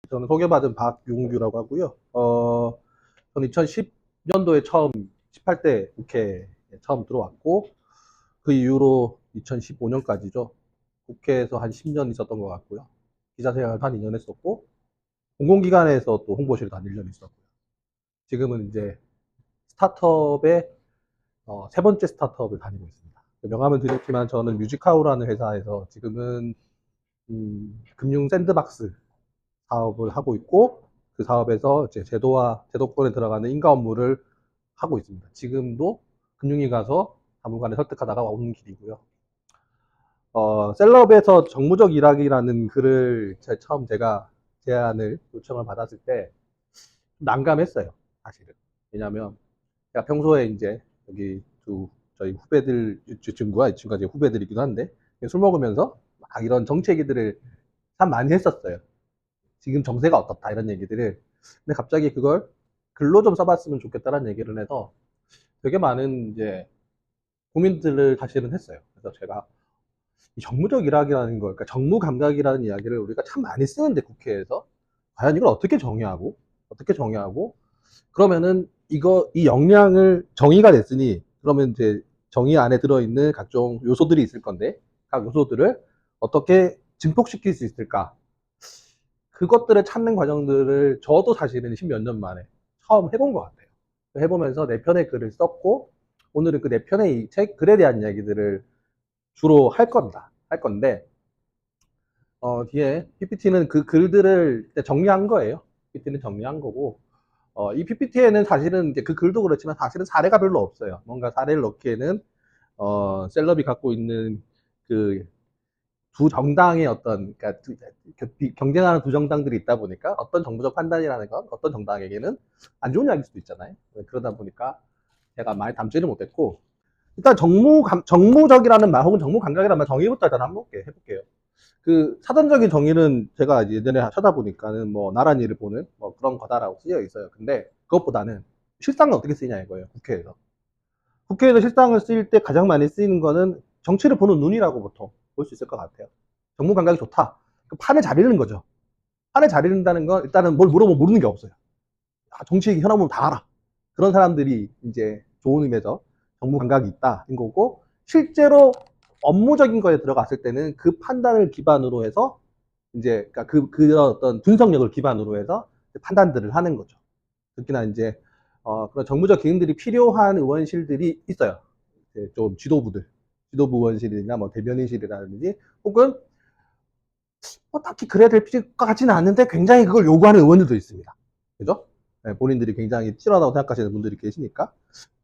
저는 소개받은 박용규라고 하고요. 저는 2010년도에 처음 18대 국회에 처음 들어왔고 그 이후로 2015년까지죠. 국회에서 한 10년 있었던 것 같고요. 기자생활 한 2년 했었고 공공기관에서 또 홍보실도 한 1년 있었고요. 지금은 이제 스타트업의 세 번째 스타트업을 다니고 있습니다. 명함은 드렸지만 저는 뮤직하우라는 회사에서 지금은 금융 샌드박스 사업을 하고 있고 그 사업에서 이제 제도권에 들어가는 인가 업무를 하고 있습니다. 지금도 금융위 가서 사무관에 설득하다가 오는 길이고요. 셀럽에서 정무적 일하기라는 글을 처음 제가 제안을 요청을 받았을 때 난감했어요, 사실은. 왜냐하면 제가 평소에 이제 여기 저희 후배들, 이 친구가 제 후배들이기도 한데 술 먹으면서 막 이런 정치 얘기들을 참 많이 했었어요. 지금 정세가 어떻다 이런 얘기들을. 근데 갑자기 그걸 글로 좀 써봤으면 좋겠다라는 얘기를 해서 되게 많은 이제 고민들을 사실은 했어요. 그래서 제가 이 정무적 일학이라는 걸, 그러니까 정무 감각이라는 이야기를 우리가 참 많이 쓰는데 국회에서 과연 이걸 어떻게 정의하고 그러면은 이 역량을 정의가 됐으니 그러면 이제 정의 안에 들어있는 각종 요소들이 있을 건데 각 요소들을 어떻게 증폭시킬 수 있을까? 그것들을 찾는 과정들을 저도 사실은 십몇 년 만에 처음 해본 것 같아요. 해보면서 내 편의 글을 썼고 오늘은 그 내 편의 이 책 글에 대한 이야기들을 주로 할 겁니다. 할 건데 뒤에 PPT는 그 글들을 정리한 거예요. PPT는 정리한 거고 이 PPT에는 사실은 이제 그 글도 그렇지만 사실은 사례가 별로 없어요. 뭔가 사례를 넣기에는 셀럽이 갖고 있는 그 두 정당의 그러니까 경쟁하는 두 정당들이 있다 보니까 어떤 정부적 판단이라는 건 어떤 정당에게는 안 좋은 이야기일 수도 있잖아요. 그러다 보니까 제가 많이 담지를 못했고, 일단 정무적이라는 말 혹은 정무 감각이라는 말 정의부터 일단 한번 해볼게요. 그 사전적인 정의는 제가 예전에 찾아보니까는 뭐 나란 일을 보는 뭐 그런 거다라고 쓰여 있어요. 근데 그것보다는 실상은 어떻게 쓰이냐 이거예요. 국회에서. 국회에서 실상을 쓰일 때 가장 많이 쓰이는 거는 정치를 보는 눈이라고 보통 볼 수 있을 것 같아요. 정무 감각이 좋다. 그 판을 잘 읽는 거죠. 판을 잘 읽는다는 건 일단은 뭘 물어보면 모르는 게 없어요. 정치 현안을 다 알아. 그런 사람들이 이제 좋은 의미에서 정무 감각이 있다인 거고 실제로 업무적인 거에 들어갔을 때는 그 판단을 기반으로 해서 이제 그러니까 그런 어떤 분석력을 기반으로 해서 판단들을 하는 거죠. 특히나 이제 그런 정무적 기능들이 필요한 의원실들이 있어요. 좀 지도부 의원실이나 뭐 대변인실이라든지 혹은 뭐 딱히 그래야 될 것 같지는 않는데 굉장히 그걸 요구하는 의원들도 있습니다. 그죠? 네, 본인들이 굉장히 필요하다고 생각하시는 분들이 계시니까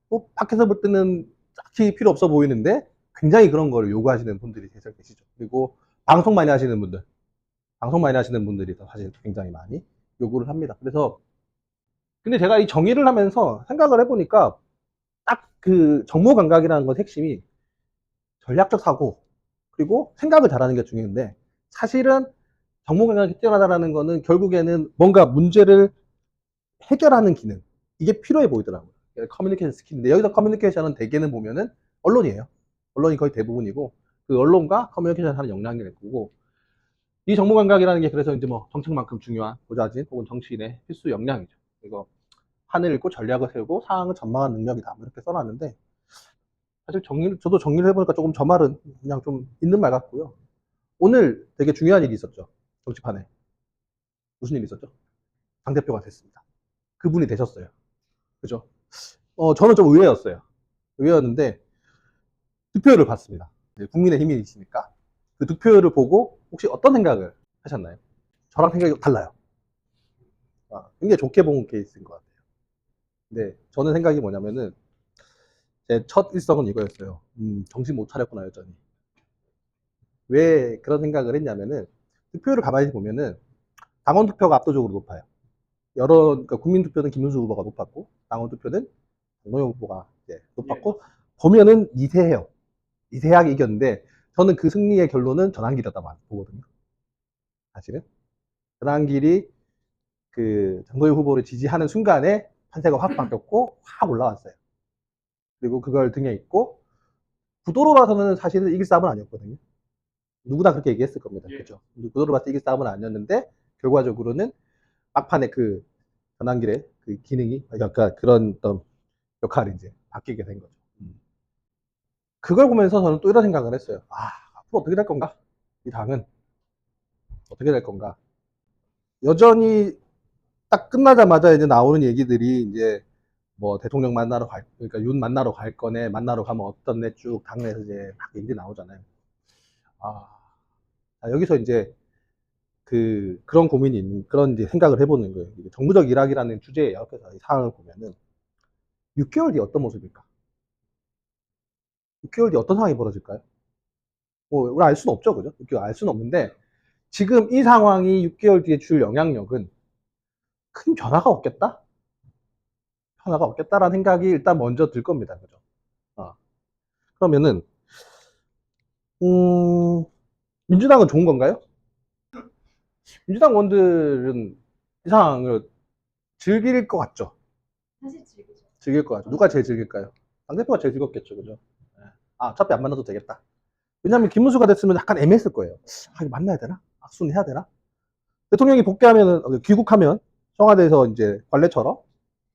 뭐 밖에서 볼 때는 딱히 필요 없어 보이는데 굉장히 그런 걸 요구하시는 분들이 계시죠. 그리고 방송 많이 하시는 분들, 방송 많이 하시는 분들이 사실 굉장히 많이 요구를 합니다. 그래서 근데 제가 이 정의를 하면서 생각을 해보니까 딱 그 정무 감각이라는 것 핵심이 전략적 사고 그리고 생각을 잘하는 게 중요한데 사실은 정무 감각이 뛰어나다라는 거는 결국에는 뭔가 문제를 해결하는 기능 이게 필요해 보이더라고요. 커뮤니케이션 스킬인데 여기서 커뮤니케이션은 대개는 보면은 언론이에요. 언론이 거의 대부분이고 그 언론과 커뮤니케이션 하는 역량일 거고 이 정무 감각이라는 게 그래서 이제 뭐 정책만큼 중요한 보좌진 혹은 정치인의 필수 역량이죠. 그래서 판을 읽고 전략을 세우고 상황을 전망하는 능력이다. 이렇게 써놨는데 사실 저도 정리를 해보니까 조금 저 말은 그냥 좀 있는 말 같고요. 오늘 되게 중요한 일이 있었죠. 정치판에. 무슨 일이 있었죠? 당대표가 됐습니다. 그분이 되셨어요. 그죠? 저는 좀 의외였어요. 의외였는데 득표율을 봤습니다. 국민의 힘이시니까. 그 득표율을 보고 혹시 어떤 생각을 하셨나요? 저랑 생각이 달라요. 굉장히 좋게 본 케이스인 것 같아요. 근데 저는 생각이 뭐냐면은 제 첫 일성은 이거였어요. 정신 못 차렸구나 여전히. 왜 그런 생각을 했냐면은 득표율을 가만히 보면은 당원 투표가 압도적으로 높아요. 그러니까 국민 투표는 김문수 후보가 높았고 당원 투표는 정노영 후보가 높았고 보면은 미세해요. 미세하게 이겼는데 저는 그 승리의 결론은 전환길이었다고 보거든요. 사실은 전환길이 그 정노영 후보를 지지하는 순간에 판세가 확 바뀌었고 확 올라왔어요. 그리고 그걸 등에 있고 구도로 봐서는 사실은 이길 싸움은 아니었거든요. 누구나 그렇게 얘기했을 겁니다. 그렇죠? 구도로 봤을 때 이길 싸움은 아니었는데 결과적으로는 막판에 그 전환길의 그 기능이, 그러니까 그런 어떤 역할이 이제 바뀌게 된 거죠. 그걸 보면서 저는 또 이런 생각을 했어요. 아, 앞으로 어떻게 될 건가? 이 당은 어떻게 될 건가? 여전히 딱 끝나자마자 이제 나오는 얘기들이 이제 뭐 대통령 만나러 그러니까 윤 만나러 갈 거네, 만나러 가면 어떻네 쭉 당내에서 이제 막 얘기들이 나오잖아요. 아, 여기서 이제 그런 고민이 있는, 그런 이제 생각을 해보는 거예요. 정부적 일학이라는 주제예요. 그래서 이 상황을 보면은 6개월 뒤에 어떤 모습일까? 6개월 뒤에 어떤 상황이 벌어질까요? 뭐, 우리 알 수는 없죠. 그죠? 6개월 알 수는 없는데, 지금 이 상황이 6개월 뒤에 줄 영향력은 큰 변화가 없겠다? 변화가 없겠다라는 생각이 일단 먼저 들 겁니다. 그죠? 어. 그러면은, 민주당은 좋은 건가요? 민주당 의원들은 이 상황을 즐길 것 같죠? 사실 즐기죠. 즐길 것 같죠. 누가 제일 즐길까요? 당대표가 제일 즐겁겠죠. 그죠? 예. 아, 어차피 안 만나도 되겠다. 왜냐하면 김문수가 됐으면 약간 애매했을 거예요. 아, 이거 만나야 되나? 악수는 해야 되나? 대통령이 복귀하면은, 귀국하면 청와대에서 이제 관례처럼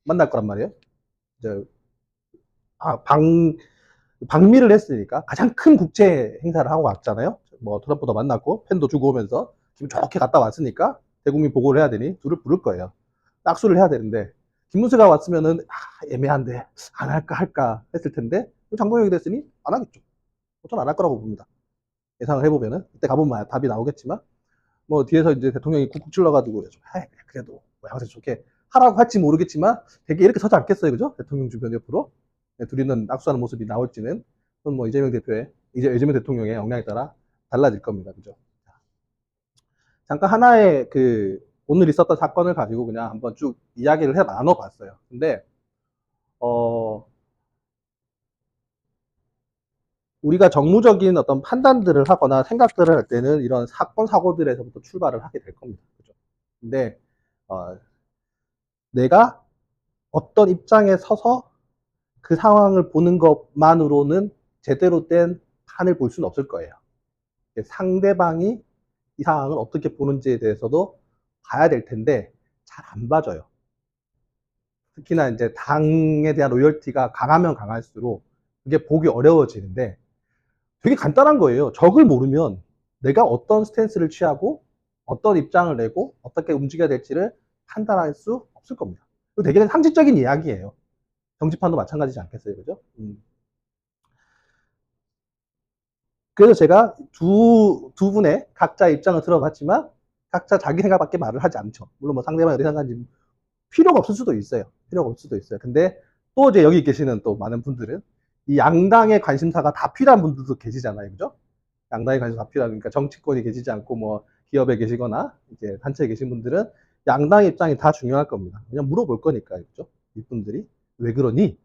만날 거란 말이에요. 이제, 아, 방미를 했으니까 가장 큰 국제 행사를 하고 왔잖아요. 뭐 트럼프도 만났고 팬도 주고 오면서 기분 좋게 갔다 왔으니까 대국민 보고를 해야 되니 둘을 부를 거예요. 악수를 해야 되는데 김문수가 왔으면은 애매한데 안 할까 할까 했을 텐데 장동혁이 됐으니 안 하겠죠. 저는 안 할 거라고 봅니다. 예상을 해보면은 그때 가보면 답이 나오겠지만 뭐 뒤에서 이제 대통령이 쿡쿡 찔러가지고 그래도 뭐 양세 좋게 하라고 할지 모르겠지만 되게 이렇게 서지 않겠어요, 그죠? 대통령 주변 옆으로 네, 둘이는 악수하는 모습이 나올지는 그건 뭐 이재명 대통령의 역량에 따라 달라질 겁니다, 그죠? 잠깐 하나의 오늘 있었던 사건을 가지고 그냥 한번 쭉 이야기를 해 나눠봤어요. 근데 어 우리가 정무적인 어떤 판단들을 하거나 생각들을 할 때는 이런 사건 사고들에서부터 출발을 하게 될 겁니다, 그죠? 근데 어, 내가 어떤 입장에 서서 그 상황을 보는 것만으로는 제대로 된 판을 볼 수는 없을 거예요. 상대방이 이 상황을 어떻게 보는지에 대해서도 봐야 될 텐데 잘 안 봐져요. 특히나 이제 당에 대한 로열티가 강하면 강할수록 그게 보기 어려워지는데 되게 간단한 거예요. 적을 모르면 내가 어떤 스탠스를 취하고 어떤 입장을 내고 어떻게 움직여야 될지를 판단할 수 없을 겁니다. 되게 상식적인 이야기예요. 정치판도 마찬가지지 않겠어요, 그죠? 그래서 제가 두 분의 각자 입장을 들어봤지만 각자 자기 생각밖에 말을 하지 않죠. 물론 뭐 상대방이 어떻게 생각하는지 필요가 없을 수도 있어요. 필요가 없을 수도 있어요. 근데 또 이제 여기 계시는 또 많은 분들은 이 양당의 관심사가 다 필요한 분들도 계시잖아요, 그죠? 양당의 관심사 다 필요하니까 그러니까 정치권이 계시지 않고 뭐 기업에 계시거나 이제 단체에 계신 분들은 양당의 입장이 다 중요할 겁니다. 그냥 물어볼 거니까요, 그죠? 이분들이 왜 그러니?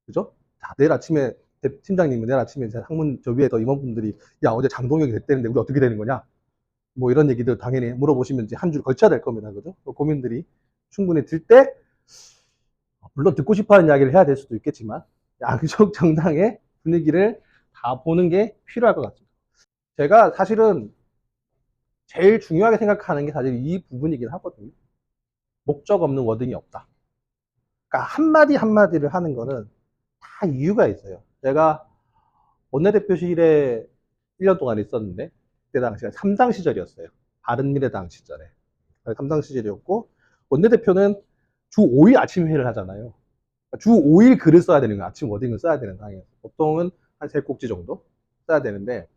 그죠? 자, 내일 아침에 팀장님은 내일 아침에 상문 저 위에 더 임원분들이 야 어제 장동혁이 됐다는데 우리 어떻게 되는 거냐? 뭐 이런 얘기들 당연히 물어보시면 이제 한 줄 걸쳐야 될 겁니다, 그죠? 그 고민들이 충분히 들 때 물론 듣고 싶어하는 이야기를 해야 될 수도 있겠지만 양쪽 정당의 분위기를 다 보는 게 필요할 것 같습니다. 제가 사실은 제일 중요하게 생각하는 게 사실 이 부분이긴 하거든요. 목적 없는 워딩이 없다. 그러니까 한마디 한마디를 하는 거는 다 이유가 있어요. 제가 원내대표실에 1년 동안 있었는데 그때 당시가 3당 시절이었어요. 바른미래당 시절에. 3당 시절이었고 원내대표는 주 5일 아침 회의를 하잖아요. 주 5일 글을 써야 되는 거예요. 아침 워딩을 써야 되는 상황이에요. 보통은 한 3꼭지 정도 써야 되는데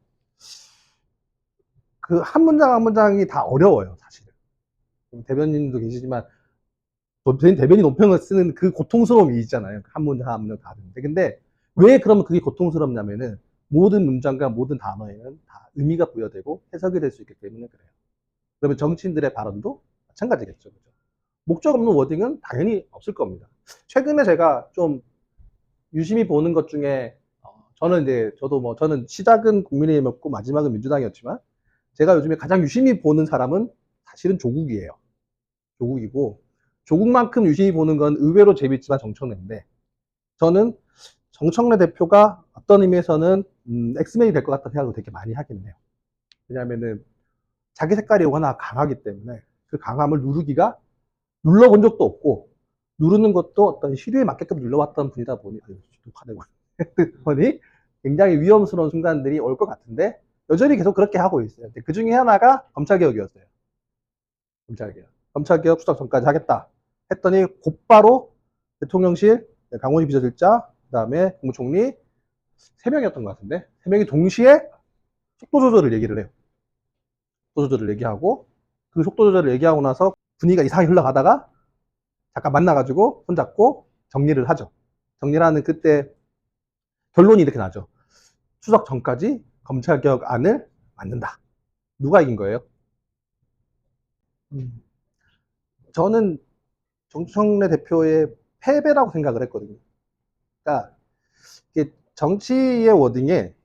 그 한 문장 한 문장이 다 어려워요, 사실은. 대변인도 계시지만 대변인 논평을 쓰는 그 고통스러움이 있잖아요. 한 문장 한 문장 다 되는데. 근데 왜 그러면 그게 고통스럽냐면은 모든 문장과 모든 단어에는 다 의미가 부여되고 해석이 될 수 있기 때문에 그래요. 그러면 정치인들의 발언도 마찬가지겠죠. 그죠? 목적 없는 워딩은 당연히 없을 겁니다. 최근에 제가 좀 유심히 보는 것 중에 저는 이제 저도 뭐 저는 시작은 국민의힘이었고 마지막은 민주당이었지만 제가 요즘에 가장 유심히 보는 사람은 사실은 조국이에요. 조국이고 조국만큼 유심히 보는 건 의외로 재밌지만 정청래인데 저는 정청래 대표가 어떤 의미에서는 엑스맨이 될 것 같다는 생각을 되게 많이 하긴 해요. 왜냐하면은 자기 색깔이 워낙 강하기 때문에 그 강함을 누르기가 눌러본 적도 없고 누르는 것도 어떤 시류에 맞게끔 눌러왔던 분이다 보니 보니 굉장히 위험스러운 순간들이 올 것 같은데 여전히 계속 그렇게 하고 있어요. 그 중에 하나가 검찰개혁이었어요. 검찰개혁. 검찰개혁 수락 전까지 하겠다 했더니 곧바로 대통령실, 강원희 비서실장, 그 다음에 국무총리 3명이었던 것 같은데 3명이 동시에 속도 조절을 얘기를 해요. 속도 조절을 얘기하고 그 속도 조절을 얘기하고 나서 분위기가 이상하게 흘러가다가 잠깐 만나가지고 손잡고 정리를 하죠. 정리를 하는 그때 결론이 이렇게 나죠. 추석 전까지 검찰개혁안을 만든다. 누가 이긴 거예요? 저는 정청래 대표의 패배라고 생각을 했거든요. 그러니까 정치의 워딩에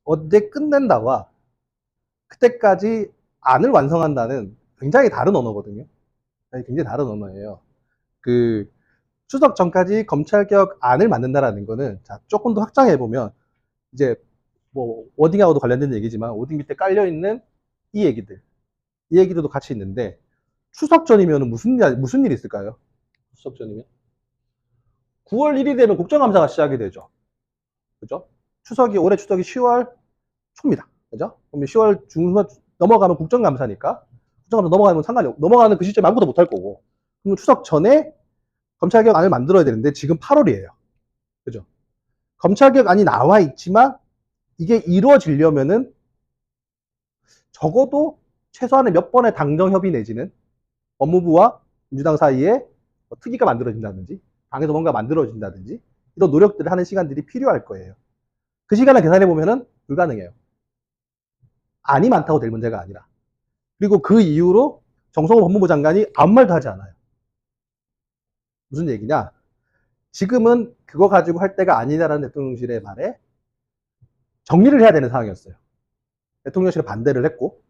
어디 끝낸다와 그때까지 안을 완성한다는 굉장히 다른 언어거든요. 굉장히 다른 언어예요. 그 추석 전까지 검찰개혁안을 만든다라는 거는 자, 조금 더 확장해 보면 이제 뭐 워딩하고도 관련된 얘기지만 워딩 밑에 깔려 있는 이 얘기들, 이 얘기들도 같이 있는데 추석 전이면 무슨 일이 있을까요? 추석 전이면 9월 1일이 되면 국정감사가 시작이 되죠. 그죠? 올해 추석이 10월 초입니다. 그죠? 그러면 10월 중순 넘어가면 국정감사니까 국정감사 넘어가면 상관이 없고 넘어가는 그 시점에 아무것도 못할 거고 그러면 추석 전에 검찰개혁안을 만들어야 되는데 지금 8월이에요. 그죠? 검찰개혁안이 나와 있지만 이게 이루어지려면은 적어도 최소한의 몇 번의 당정 협의 내지는 법무부와 민주당 사이에 특위가 만들어진다든지 당에서 뭔가 만들어진다든지 이런 노력들을 하는 시간들이 필요할 거예요. 그 시간을 계산해 보면은 불가능해요. 안이 많다고 될 문제가 아니라. 그리고 그 이후로 정성호 법무부 장관이 아무 말도 하지 않아요. 무슨 얘기냐? 지금은 그거 가지고 할 때가 아니다라는 대통령실의 말에 정리를 해야 되는 상황이었어요. 대통령실에 반대를 했고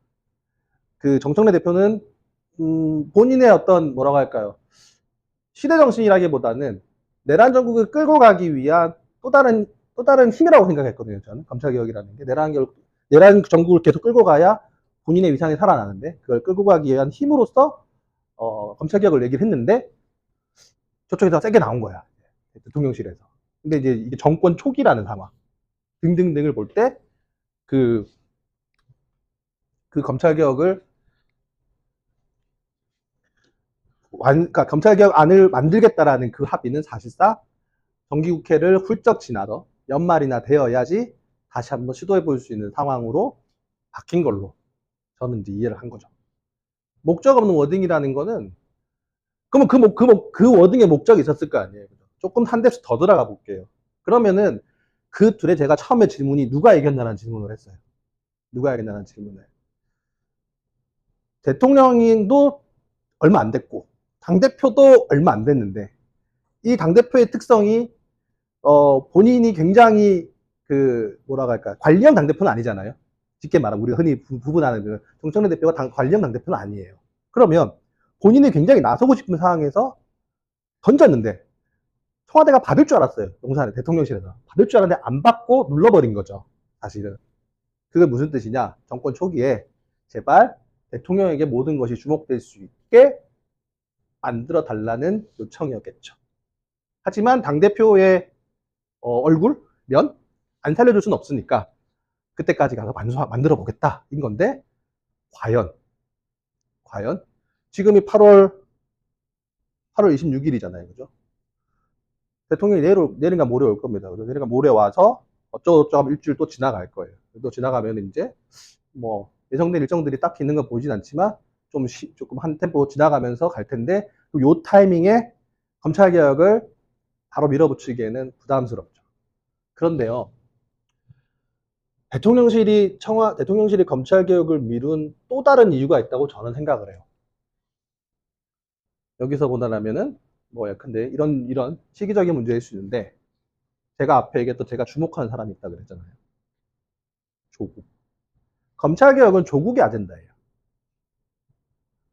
그 정청래 대표는 본인의 어떤 뭐라고 할까요? 시대 정신이라기보다는 내란 정국을 끌고 가기 위한 또 다른 힘이라고 생각했거든요. 저는 검찰개혁이라는 게 내란 정국을 계속 끌고 가야 본인의 위상이 살아나는데 그걸 끌고 가기 위한 힘으로써 검찰개혁을 얘기를 했는데 저쪽에서 세게 나온 거야. 대통령실에서. 근데 이제 이게 정권 초기라는 상황 등등등을 볼 때 그 검찰개혁을 그러니까 검찰개혁안을 만들겠다라는 그 합의는 사실상 정기국회를 훌쩍 지나서 연말이나 되어야지 다시 한번 시도해 볼 수 있는 상황으로 바뀐 걸로 저는 이제 이해를 한 거죠. 목적 없는 워딩이라는 거는 그러면 그 워딩의 목적이 있었을 거 아니에요. 조금 한 대씩 더 들어가 볼게요. 그러면은 그 둘에 제가 처음에 질문이 누가 이겼나라는 질문을 했어요. 누가 이겼나라는 질문을. 대통령도 얼마 안 됐고 당대표도 얼마 안 됐는데 이 당대표의 특성이 본인이 굉장히 그 뭐라고 할까 관리형 당대표는 아니잖아요. 쉽게 말하면 우리가 흔히 구분하는 그 정청래 대표가 관리형 당대표는 아니에요. 그러면 본인이 굉장히 나서고 싶은 상황에서 던졌는데 청와대가 받을 줄 알았어요. 용산에 대통령실에서 받을 줄 알았는데 안 받고 눌러버린 거죠. 사실은 그게 무슨 뜻이냐? 정권 초기에 제발 대통령에게 모든 것이 주목될 수 있게 만들어 달라는 요청이었겠죠. 하지만 당대표의 얼굴, 면 안 살려줄 수는 없으니까 그때까지 가서 만들어 보겠다인 건데 과연 지금이 8월 26일이잖아요. 그죠? 대통령이 내일인가 모레 올 겁니다. 그죠? 내일인가 모레 와서 어쩌고저쩌고 하면 일주일 또 지나갈 거예요. 또 지나가면 이제 뭐 예정된 일정들이 딱 있는 건 보이진 않지만 조금 한 템포 지나가면서 갈 텐데 요 타이밍에 검찰개혁을 바로 밀어붙이기에는 부담스럽죠. 그런데요. 대통령실이 검찰개혁을 미룬 또 다른 이유가 있다고 저는 생각을 해요. 여기서 보다라면은 뭐 예컨대 이런 시기적인 문제일 수 있는데 제가 앞에 얘기했던 제가 주목하는 사람이 있다 그랬잖아요. 조국. 검찰개혁은 조국의 아젠다예요.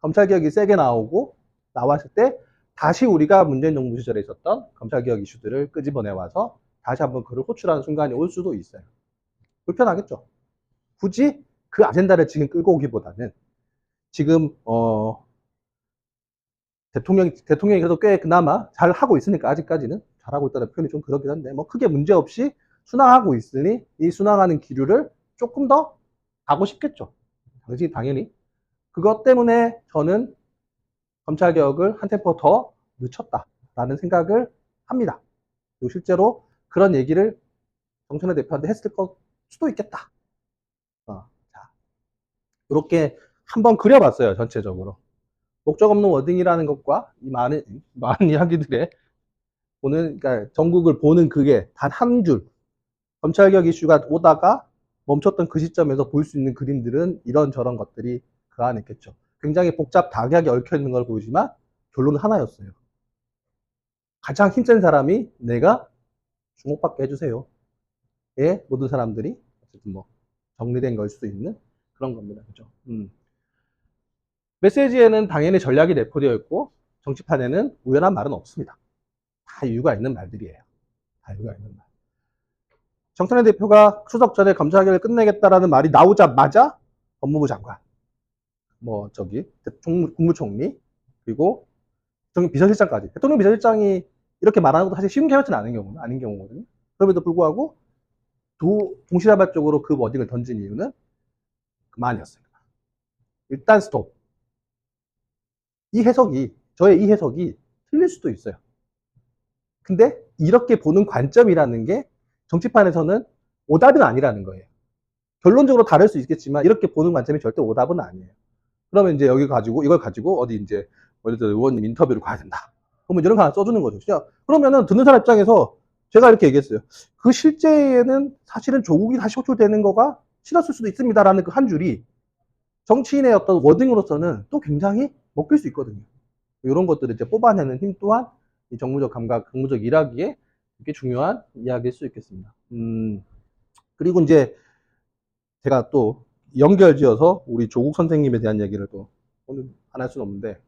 검찰개혁이 세게 나왔을 때 다시 우리가 문재인 정부 시절에 있었던 검찰개혁 이슈들을 끄집어내와서 다시 한번 그를 호출하는 순간이 올 수도 있어요. 불편하겠죠. 굳이 그 아젠다를 지금 끌고 오기보다는 지금 대통령이 그래도 꽤 그나마 잘 하고 있으니까 아직까지는 잘하고 있다는 표현이 좀 그렇긴 한데, 뭐 크게 문제 없이 순항하고 있으니 이 순항하는 기류를 조금 더 가고 싶겠죠. 당연히. 그것 때문에 저는 검찰개혁을 한 템포 더 늦췄다라는 생각을 합니다. 그리고 실제로 그런 얘기를 정청래 대표한테 했을 것 수도 있겠다. 자, 이렇게 한번 그려봤어요, 전체적으로. 목적 없는 워딩이라는 것과 이 많은 이야기들에 그러니까 전국을 보는 그게 단 한 줄, 검찰개혁 이슈가 오다가 멈췄던 그 시점에서 볼 수 있는 그림들은 이런저런 것들이 그 안에 있겠죠. 굉장히 복잡하게 얽혀 있는 걸 보이지만 결론은 하나였어요. 가장 힘센 사람이 내가 주목받게 해주세요. 예, 모든 사람들이 어쨌든 뭐 정리된 걸 수도 있는 그런 겁니다. 그죠? 메시지에는 당연히 전략이 내포되어 있고 정치판에는 우연한 말은 없습니다. 다 이유가 있는 말들이에요. 다 이유가 있는 말. 정청래 대표가 추석 전에 검찰개혁을 끝내겠다라는 말이 나오자마자 법무부 장관, 국무총리, 그리고 대통령 비서실장까지. 대통령 비서실장이 이렇게 말하는 것도 사실 쉬운 케이스는 아닌 경우거든요. 그럼에도 불구하고 동시다발적으로 그 워딩을 던진 이유는 그만이었습니다. 일단 스톱. 저의 이 해석이 틀릴 수도 있어요. 근데 이렇게 보는 관점이라는 게 정치판에서는 오답은 아니라는 거예요. 결론적으로 다를 수 있겠지만 이렇게 보는 관점이 절대 오답은 아니에요. 그러면 이제 이걸 가지고 어디 이제 의원님 인터뷰를 가야 된다. 그러면 이런 거 하나 써주는 거죠. 그러면은 듣는 사람 입장에서 제가 이렇게 얘기했어요. 그 실제에는 사실은 조국이 다시 호출되는 거가 싫었을 수도 있습니다라는 그 한 줄이 정치인의 어떤 워딩으로서는 또 굉장히 먹힐 수 있거든요. 이런 것들을 이제 뽑아내는 힘 또한 이 정무적 감각, 정무적 일하기에 되게 중요한 이야기일 수 있겠습니다. 그리고 이제 제가 또 연결지어서 우리 조국 선생님에 대한 얘기를 또 오늘 안 할 수는 없는데,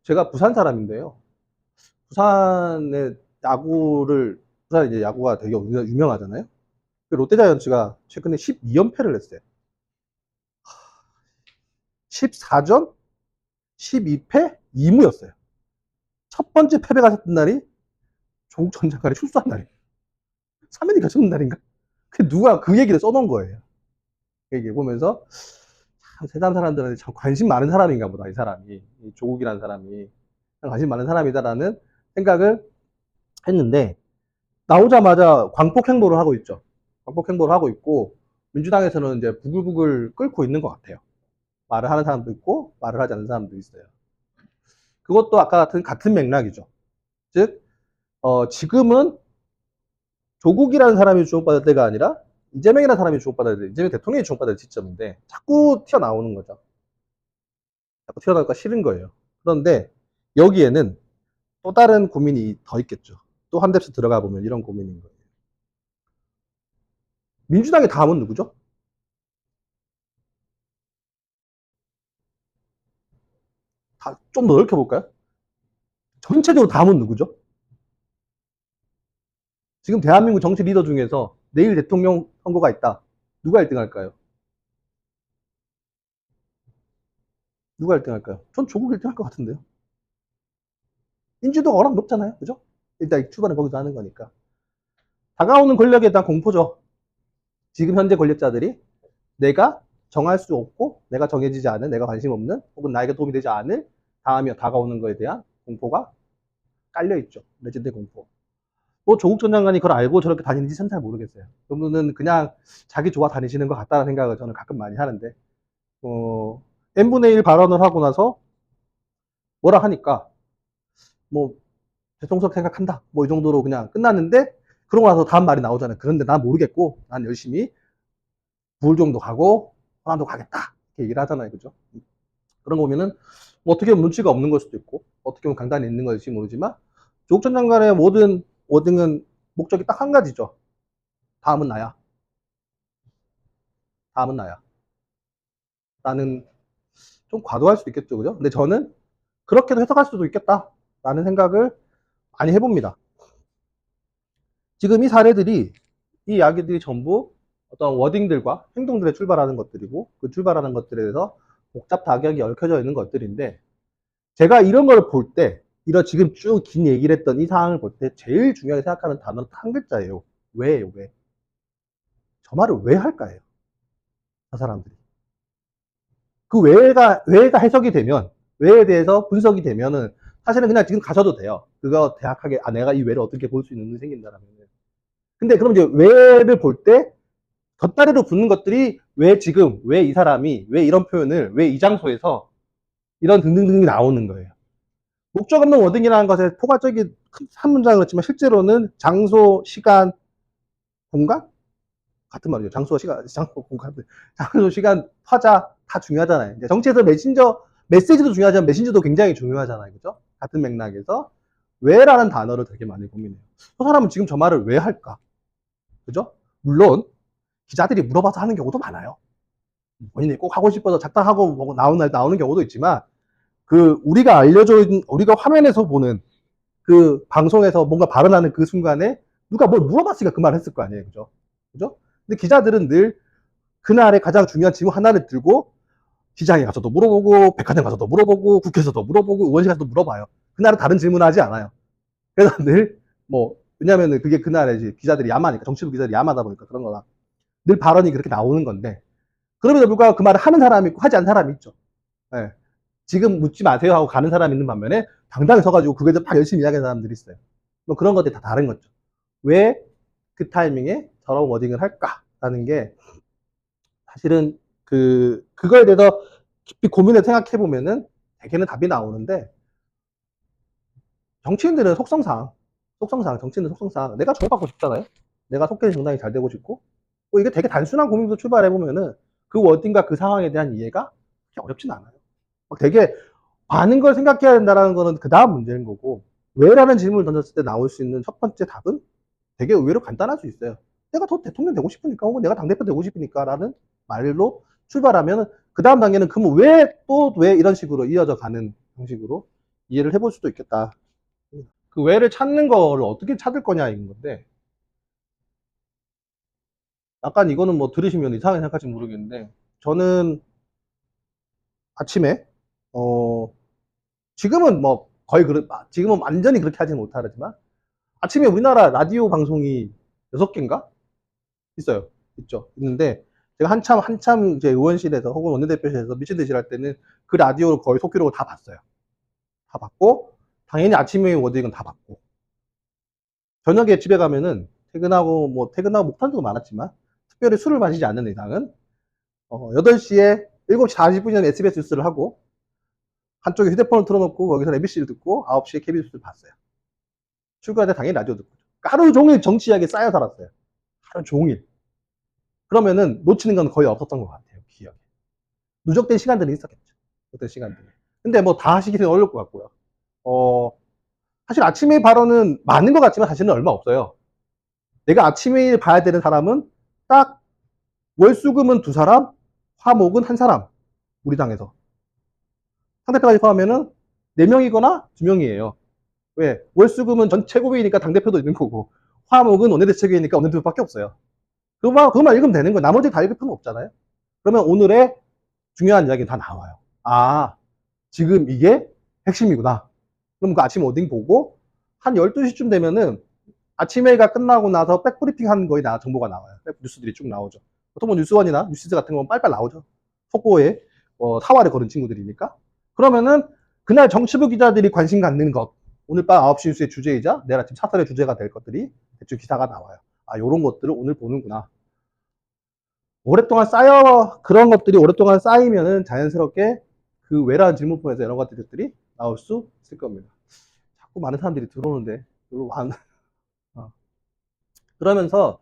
제가 부산 사람인데요. 부산에 부산 이제 야구가 되게 유명하잖아요. 롯데자이언츠가 최근에 12연패를 했어요. 14전 12패 2무였어요. 첫 번째 패배가 났던 날이 조국 전 장관이 출소한 날이에요. 3일이 겹쳤는 날인가? 누가 그 얘기를 써놓은 거예요. 그 얘기 보면서 참 세상 사람들한테 참 관심 많은 사람인가 보다, 이 사람이. 이 조국이라는 사람이 관심 많은 사람이다라는 생각을 했는데, 나오자마자 광폭 행보를 하고 있죠. 광폭 행보를 하고 있고 민주당에서는 이제 부글부글 끓고 있는 것 같아요. 말을 하는 사람도 있고 말을 하지 않는 사람도 있어요. 그것도 아까 같은 맥락이죠. 즉 지금은 조국이라는 사람이 주목받을 때가 아니라 이재명이라는 사람이 주목받아야 돼. 이재명 대통령이 주목받을 시점인데 자꾸 튀어나오는 거죠. 자꾸 튀어나올까 싫은 거예요. 그런데 여기에는 또 다른 고민이 더 있겠죠. 또 한 뎁스 들어가 보면 이런 고민인 거예요. 민주당의 다음은 누구죠? 좀 더 넓혀볼까요? 전체적으로 다음은 누구죠? 지금 대한민국 정치 리더 중에서 내일 대통령 선거가 있다. 누가 1등 할까요? 누가 1등 할까요? 전 조국 1등 할 것 같은데요. 인지도가 워낙 높잖아요. 그죠? 일단 출발은 거기서 하는 거니까. 다가오는 권력에 대한 공포죠. 지금 현재 권력자들이 내가 정할 수 없고 내가 정해지지 않은, 내가 관심 없는, 혹은 나에게 도움이 되지 않을 다가오는 거에 대한 공포가 깔려있죠. 레전드 공포. 뭐 조국 전 장관이 그걸 알고 저렇게 다니는지 전 잘 모르겠어요. 그분은 그냥 자기 좋아 다니시는 것 같다는 생각을 저는 가끔 많이 하는데, n분의 1 발언을 하고 나서 뭐라 하니까 뭐 대통령 생각한다 뭐 이 정도로 그냥 끝났는데, 그러고 나서 다음 말이 나오잖아요. 그런데 난 모르겠고 난 열심히 부울종도 가고 호남도 가겠다 이렇게 얘기를 하잖아요. 그죠? 그런 거 보면은 뭐 어떻게 보면 눈치가 없는 걸 수도 있고 어떻게 보면 강단이 있는 걸지 모르지만, 조국 전 장관의 모든 워딩은 목적이 딱 한 가지죠. 다음은 나야. 다음은 나야. 라는, 좀 과도할 수도 있겠죠. 그죠? 근데 저는 그렇게도 해석할 수도 있겠다라는 생각을 많이 해봅니다. 지금 이 사례들이, 이 이야기들이 전부 어떤 워딩들과 행동들에 출발하는 것들이고, 그 출발하는 것들에 대해서 복잡 다격이 얽혀져 있는 것들인데, 제가 이런 걸 볼 때, 이런 지금 쭉 긴 얘기를 했던 이 상황을 볼 때 제일 중요하게 생각하는 단어는 한 글자예요. 왜예요, 왜? 저 말을 왜 할까요? 저 사람들이. 그 왜가 해석이 되면, 왜에 대해서 분석이 되면은, 사실은 그냥 지금 가셔도 돼요. 그거 대학하게, 아, 내가 이 왜를 어떻게 볼 수 있는 눈이 생긴다라면. 근데 그럼 이제 왜를 볼 때, 곁다리로 붙는 것들이 왜 지금, 왜 이 사람이, 왜 이런 표현을, 왜 이 장소에서 이런 등등등이 나오는 거예요. 목적 없는 워딩이라는 것에 포괄적인 한 문장은 그렇지만 실제로는 장소, 시간, 공간? 같은 말이죠. 장소, 시간, 장소, 공간. 장소, 시간, 화자 다 중요하잖아요. 이제 정치에서 메시지도 중요하지만 메신저도 굉장히 중요하잖아요. 그죠? 같은 맥락에서 왜라는 단어를 되게 많이 고민해요. 저 사람은 지금 저 말을 왜 할까? 그죠? 물론 기자들이 물어봐서 하는 경우도 많아요. 본인이 꼭 하고 싶어서 작당하고 뭐 나오는 경우도 있지만, 그 우리가 우리가 화면에서 보는 그 방송에서 뭔가 발언하는 그 순간에 누가 뭘 물어봤으니까 그 말을 했을 거 아니에요. 그죠? 그죠? 근데 기자들은 늘 그날의 가장 중요한 질문 하나를 들고 시장에 가서도 물어보고 백화점 가서도 물어보고 국회에서도 물어보고 의원실 가서도 물어봐요. 그날은 다른 질문을 하지 않아요. 그래서 늘 뭐 왜냐면은 그게 그날에 이제 기자들이 야마니까, 정치부 기자들이 야마다 보니까 그런 거다. 늘 발언이 그렇게 나오는 건데, 그럼에도 불구하고 그 말을 하는 사람이 있고 하지 않는 사람이 있죠. 네. 지금 묻지 마세요 하고 가는 사람이 있는 반면에 당당히 서가지고 그거에 막 열심히 이야기하는 사람들이 있어요. 뭐 그런 것들이 다 다른 거죠. 왜 그 타이밍에 저런 워딩을 할까라는 게 사실은 그거에 대해서 깊이 고민을 생각해 보면은 대개는 답이 나오는데, 정치인들은 정치인은 속성상 내가 정받고 싶잖아요. 내가 속해 있는 정당이 잘 되고 싶고, 뭐 이게 되게 단순한 고민부터 출발해 보면은 그 워딩과 그 상황에 대한 이해가 그렇게 어렵진 않아요. 막 되게 많은 걸 생각해야 된다는 거는 그 다음 문제인 거고, 왜라는 질문을 던졌을 때 나올 수 있는 첫 번째 답은 되게 의외로 간단할 수 있어요. 내가 더 대통령 되고 싶으니까, 혹은 내가 당대표 되고 싶으니까 라는 말로 출발하면, 그 다음 단계는 그럼 왜 이런 식으로 이어져 가는 형식으로 이해를 해볼 수도 있겠다. 그 왜를 찾는 거를 어떻게 찾을 거냐인 건데, 약간 이거는 뭐 들으시면 이상하게 생각할지 모르겠는데, 저는 아침에 지금은 뭐 거의 지금은 완전히 그렇게 하지는 못하지만, 아침에 우리나라 라디오 방송이 6개인가? 있어요. 있죠. 있는데, 제가 한참 이제 의원실에서 혹은 원내대표실에서 미친 듯이 할 때는 그 라디오를 거의 속기록을 다 봤어요. 다 봤고, 당연히 아침에 워딩은 다 봤고, 저녁에 집에 가면은 퇴근하고 목탄도 많았지만, 특별히 술을 마시지 않는 이상은, 8시에, 7시 40분이면 SBS 뉴스를 하고, 한쪽에 휴대폰을 틀어놓고 거기서 MBC를 듣고 9시에 KBS 뉴스를 봤어요. 출근할 때 당연히 라디오 듣고. 하루 종일 정치 이야기에 쌓여 살았어요. 하루 종일. 그러면은 놓치는 건 거의 없었던 것 같아요. 기억에. 누적된 시간들이 있었겠죠. 어떤 시간들이. 근데 뭐 다 하시기는 어려울 것 같고요. 사실 아침에 발언은 많은 것 같지만 사실은 얼마 없어요. 내가 아침에 봐야 되는 사람은 딱 월수금은 2사람, 화목은 1사람. 우리 당에서. 상대편까지 포함하면은 4명이거나 2명이에요. 왜? 월수금은 전 최고위니까 당대표도 있는 거고, 화목은 원내대책위니까 원내대표밖에 없어요. 그것만 읽으면 되는 거예요. 나머지 다 읽을 필요는 없잖아요. 그러면 오늘의 중요한 이야기는 다 나와요. 아, 지금 이게 핵심이구나. 그럼 그 아침 워딩 보고 한 12시쯤 되면은 아침 회의가 끝나고 나서 백브리핑 하는 거에 정보가 나와요. 뉴스들이 쭉 나오죠. 보통 뭐 뉴스원이나 뉴시즈 같은 건 빨리빨리 나오죠. 속보에 사활에 걸은 친구들이니까. 그러면은 그날 정치부 기자들이 관심 갖는 것, 오늘 밤 9시 뉴스의 주제이자 내일 아침 차설의 주제가 될 것들이 대충 기사가 나와요. 아, 요런 것들을 오늘 보는구나. 그런 것들이 오랫동안 쌓이면은 자연스럽게 그 왜라는 질문폰에서 여러 가지 것들이 나올 수 있을 겁니다. 자꾸 많은 사람들이 들어오는데, 어. 그러면서,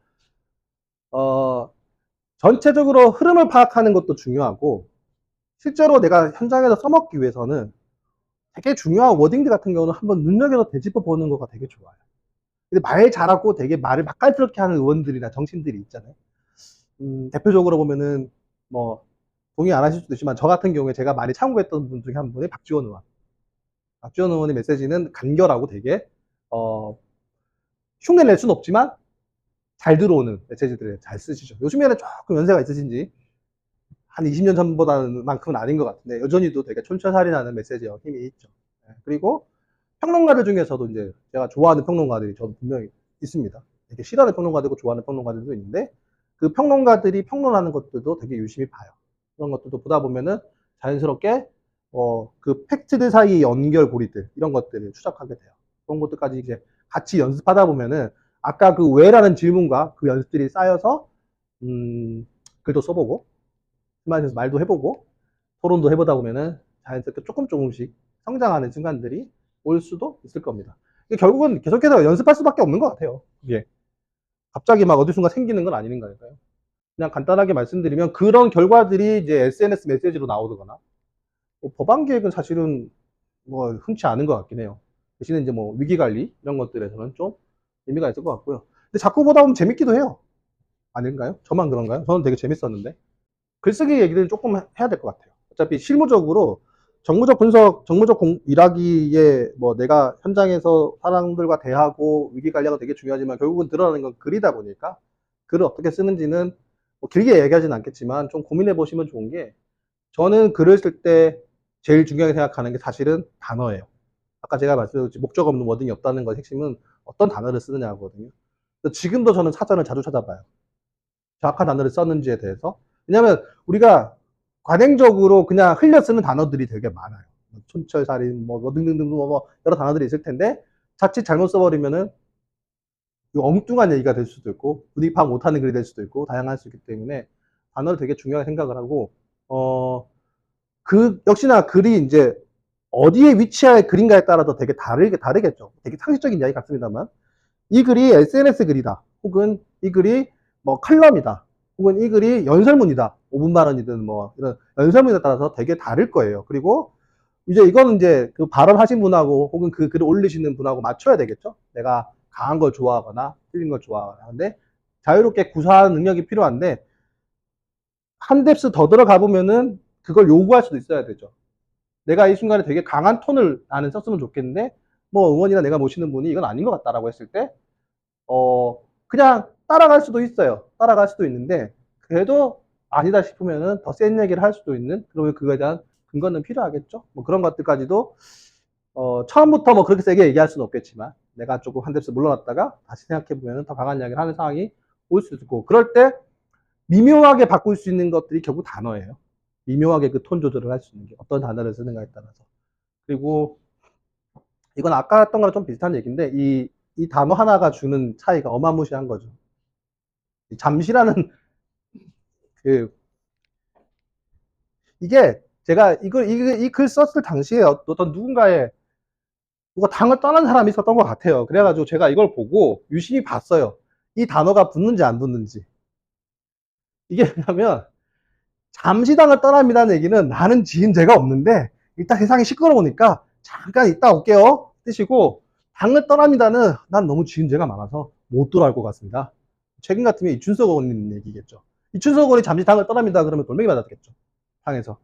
어, 전체적으로 흐름을 파악하는 것도 중요하고, 실제로 내가 현장에서 써먹기 위해서는 되게 중요한 워딩들 같은 경우는 한번 눈여겨서 되짚어 보는 거가 되게 좋아요. 근데 말 잘하고 되게 말을 맛깔스럽게 하는 의원들이나 정치인들이 있잖아요. 대표적으로 보면은, 뭐, 동의 안 하실 수도 있지만, 저 같은 경우에 제가 많이 참고했던 분 중에 한 분이 박지원 의원. 박지원 의원의 메시지는 간결하고 되게, 흉내 낼 수는 없지만, 잘 들어오는 메시지들을 잘 쓰시죠. 요즘에는 조금 연세가 있으신지 한 20년 전보다만큼은 아닌 것 같은데 여전히도 되게 촌철살인하는 메시지와 힘이 있죠. 그리고 평론가들 중에서도 이제 제가 좋아하는 평론가들이 저도 분명히 있습니다. 되게 싫어하는 평론가도 있고 좋아하는 평론가들도 있는데 그 평론가들이 평론하는 것들도 되게 유심히 봐요. 그런 것들도 보다 보면은 자연스럽게 그 팩트들 사이 연결고리들 이런 것들을 추적하게 돼요. 그런 것들까지 이제 같이 연습하다 보면은 아까 그 왜라는 질문과 그 연습들이 쌓여서 글도 써보고 스마트에서 말도 해보고 토론도 해보다 보면은 자연스럽게 조금씩 성장하는 순간들이 올 수도 있을 겁니다. 결국은 계속해서 연습할 수밖에 없는 것 같아요. 이게 갑자기 막 어디 순간 생기는 건 아닌 거니까요. 그냥 간단하게 말씀드리면 그런 결과들이 이제 SNS 메시지로 나오거나 법안 계획은 사실은 뭐 흔치 않은 것 같긴 해요. 대신에 이제 뭐 위기 관리 이런 것들에서는 좀 의미가 있을 것 같고요. 근데 자꾸 보다 보면 재밌기도 해요. 아닌가요? 저만 그런가요? 저는 되게 재밌었는데. 글쓰기 얘기는 조금 해야 될 것 같아요. 어차피 실무적으로 정무적 분석, 정무적 일하기에 뭐 내가 현장에서 사람들과 대하고 위기 관리가 되게 중요하지만 결국은 드러나는 건 글이다 보니까 글을 어떻게 쓰는지는 뭐 길게 얘기하진 않겠지만 좀 고민해 보시면 좋은 게 저는 글을 쓸 때 제일 중요하게 생각하는 게 사실은 단어예요. 아까 제가 말씀드렸듯이 목적 없는 워딩이 없다는 것 핵심은 어떤 단어를 쓰느냐거든요. 지금도 저는 사전을 자주 찾아봐요. 정확한 단어를 썼는지에 대해서. 왜냐하면 우리가 관행적으로 그냥 흘려 쓰는 단어들이 되게 많아요. 촌철살인, 뭐 등등등 뭐 여러 단어들이 있을 텐데 자칫 잘못 써버리면은 엉뚱한 얘기가 될 수도 있고 분위기 파악 못하는 글이 될 수도 있고 다양할 수 있기 때문에 단어를 되게 중요하게 생각을 하고 그 역시나 글이 이제 어디에 위치할 글인가에 따라서 되게 다르겠죠. 되게 상식적인 이야기 같습니다만 이 글이 SNS 글이다. 혹은 이 글이 뭐 칼럼이다. 혹은 이 글이 연설문이다. 5분 발언이든 뭐 이런 연설문에 따라서 되게 다를 거예요. 그리고 이제 이거는 이제 그 발언하신 분하고 혹은 그 글을 올리시는 분하고 맞춰야 되겠죠. 내가 강한 걸 좋아하거나 틀린 걸 좋아하거나. 근데 자유롭게 구사하는 능력이 필요한데 한 뎁스 더 들어가 보면은 그걸 요구할 수도 있어야 되죠. 내가 이 순간에 되게 강한 톤을 나는 썼으면 좋겠는데 뭐 의원이나 내가 모시는 분이 이건 아닌 것 같다라고 했을 때 그냥 따라갈 수도 있어요. 따라갈 수도 있는데 그래도 아니다 싶으면은 더 센 얘기를 할 수도 있는 그러면 그거에 대한 근거는 필요하겠죠. 뭐 그런 것들까지도 처음부터 뭐 그렇게 세게 얘기할 수는 없겠지만 내가 조금 한 뎁스 물러났다가 다시 생각해 보면은 더 강한 이야기를 하는 상황이 올 수도 있고 그럴 때 미묘하게 바꿀 수 있는 것들이 결국 단어예요. 미묘하게 그 톤 조절을 할 수 있는 게 어떤 단어를 쓰는가에 따라서. 그리고 이건 아까 했던 거랑 좀 비슷한 얘기인데 이 단어 하나가 주는 차이가 어마무시한 거죠. 잠시라는 그 이게 제가 이 글 썼을 당시에 어떤 누군가의 누가 당을 떠난 사람이 있었던 것 같아요. 그래가지고 제가 이걸 보고 유심히 봤어요. 이 단어가 붙는지 안 붙는지. 이게 뭐냐면 잠시 당을 떠납니다는 얘기는 나는 지은 죄가 없는데 일단 세상이 시끄러우니까 잠깐 있다 올게요 뜻이고 당을 떠납니다는 난 너무 지은 죄가 많아서 못 돌아올 것 같습니다. 최근 같으면 이춘석 의원님 얘기겠죠. 이춘석 의원이 잠시 당을 떠납니다 그러면 돌멩이 맞았겠죠. 당에서.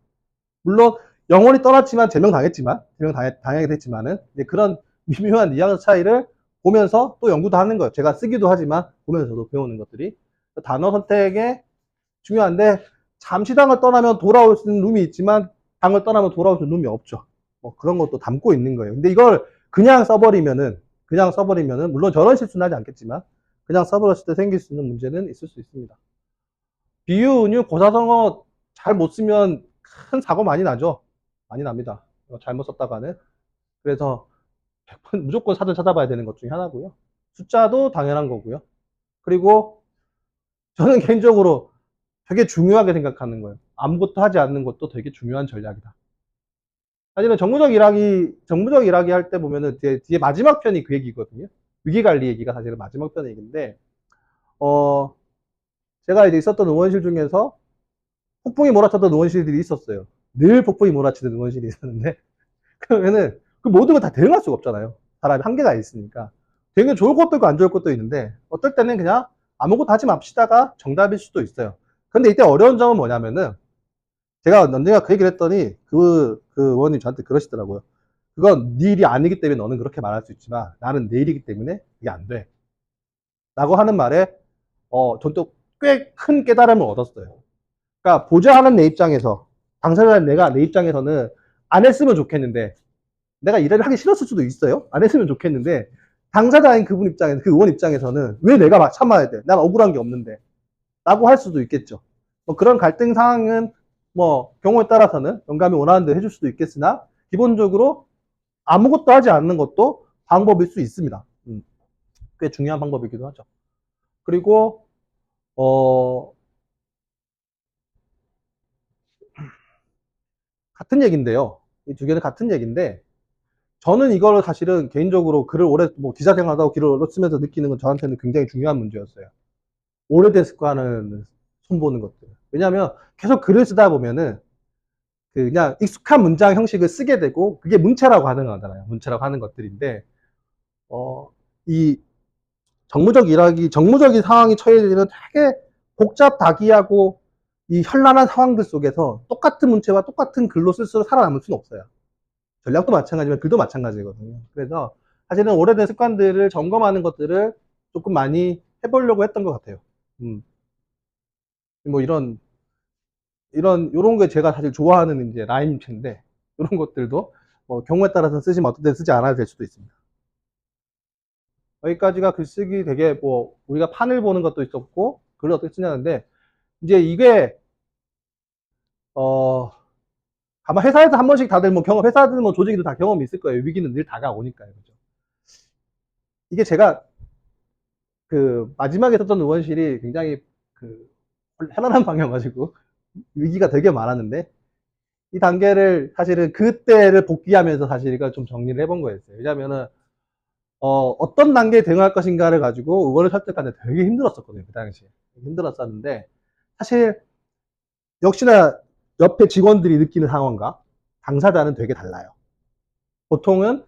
물론 영원히 떠났지만 제명당했지만 제명당하게 됐지만은 그런 미묘한 뉘앙스 차이를 보면서 또 연구도 하는 거예요. 제가 쓰기도 하지만 보면서도 배우는 것들이 단어 선택에 중요한데 잠시 당을 떠나면 돌아올 수 있는 룸이 있지만 당을 떠나면 돌아올 수 있는 룸이 없죠. 뭐 그런 것도 담고 있는 거예요. 근데 이걸 그냥 써버리면은 물론 저런 실수는 하지 않겠지만 그냥 써버렸을 때 생길 수 있는 문제는 있을 수 있습니다. 비유, 은유, 고사성어 잘 못 쓰면 큰 사고 많이 나죠. 많이 납니다. 잘못 썼다가는. 그래서 무조건 사전 찾아봐야 되는 것 중에 하나고요. 숫자도 당연한 거고요. 그리고 저는 개인적으로 되게 중요하게 생각하는 거예요. 아무것도 하지 않는 것도 되게 중요한 전략이다. 사실은 정부적 일하기 할 때 보면은 뒤에 마지막 편이 그 얘기거든요. 위기관리 얘기가 사실은 마지막 편 얘기인데, 제가 이제 있었던 의원실 중에서 폭풍이 몰아쳤던 의원실들이 있었어요. 늘 폭풍이 몰아치는 의원실이 있었는데, 그러면은 그 모든 걸 다 대응할 수가 없잖아요. 사람이 한계가 있으니까. 되게 좋을 것도 있고 안 좋을 것도 있는데, 어떨 때는 그냥 아무것도 하지 맙시다가 정답일 수도 있어요. 근데 이때 어려운 점은 뭐냐면은, 제가 언젠가 그 얘기를 했더니 그 의원님 저한테 그러시더라고요. 그건 네 일이 아니기 때문에 너는 그렇게 말할 수 있지만 나는 내 일이기 때문에 이게 안 돼. 라고 하는 말에 전 또 꽤 큰 깨달음을 얻었어요. 그러니까 보좌하는 내 입장에서, 당사자인 내 입장에서는 안 했으면 좋겠는데, 내가 일을 하기 싫었을 수도 있어요. 안 했으면 좋겠는데, 당사자인 그분 입장에서, 그 의원 입장에서는 왜 내가 참아야 돼? 난 억울한 게 없는데. 라고 할 수도 있겠죠. 뭐 그런 갈등 상황은 뭐 경우에 따라서는 영감이 원하는 대로 해줄 수도 있겠으나, 기본적으로 아무것도 하지 않는 것도 방법일 수 있습니다. 꽤 중요한 방법이기도 하죠. 그리고 같은 얘기인데요. 이 두 개는 같은 얘기인데, 저는 이걸 사실은 개인적으로 글을 오래 뭐 기자 생활하고 글을 오래 쓰면서 느끼는 건 저한테는 굉장히 중요한 문제였어요. 오래된 습관을 손보는 것들. 왜냐하면 계속 글을 쓰다 보면은 그냥 익숙한 문장 형식을 쓰게 되고, 그게 문체라고 하는 거잖아요. 문체라고 하는 것들인데, 이 정무적인 상황이 처해지면 되게 복잡다기하고 이 현란한 상황들 속에서 똑같은 문체와 똑같은 글로 쓸수록 살아남을 수는 없어요. 전략도 마찬가지지만 글도 마찬가지거든요. 그래서 사실은 오래된 습관들을 점검하는 것들을 조금 많이 해보려고 했던 것 같아요. 뭐 요런 게 제가 사실 좋아하는 이제 라임체인데, 이런 것들도 뭐 경우에 따라서 쓰시면 어떤 때 쓰지 않아도 될 수도 있습니다. 여기까지가 글쓰기 되게 뭐 우리가 판을 보는 것도 있었고, 글을 어떻게 쓰냐는데, 이제 이게 아마 회사에서 한 번씩 다들 뭐 회사들 뭐 조직도 다 경험이 있을 거예요. 위기는 늘 다가오니까요. 그죠? 이게 제가 그 마지막에 썼던 의원실이 굉장히 그 편안한 방이어가지고 위기가 되게 많았는데, 이 단계를 사실은 그때를 복귀하면서 사실 이걸 좀 정리를 해본 거였어요. 왜냐면은 어떤 단계에 대응할 것인가를 가지고 의원을 설득하는데 되게 힘들었었거든요. 그 당시에 힘들었었는데, 사실 역시나 옆에 직원들이 느끼는 상황과 당사자는 되게 달라요. 보통은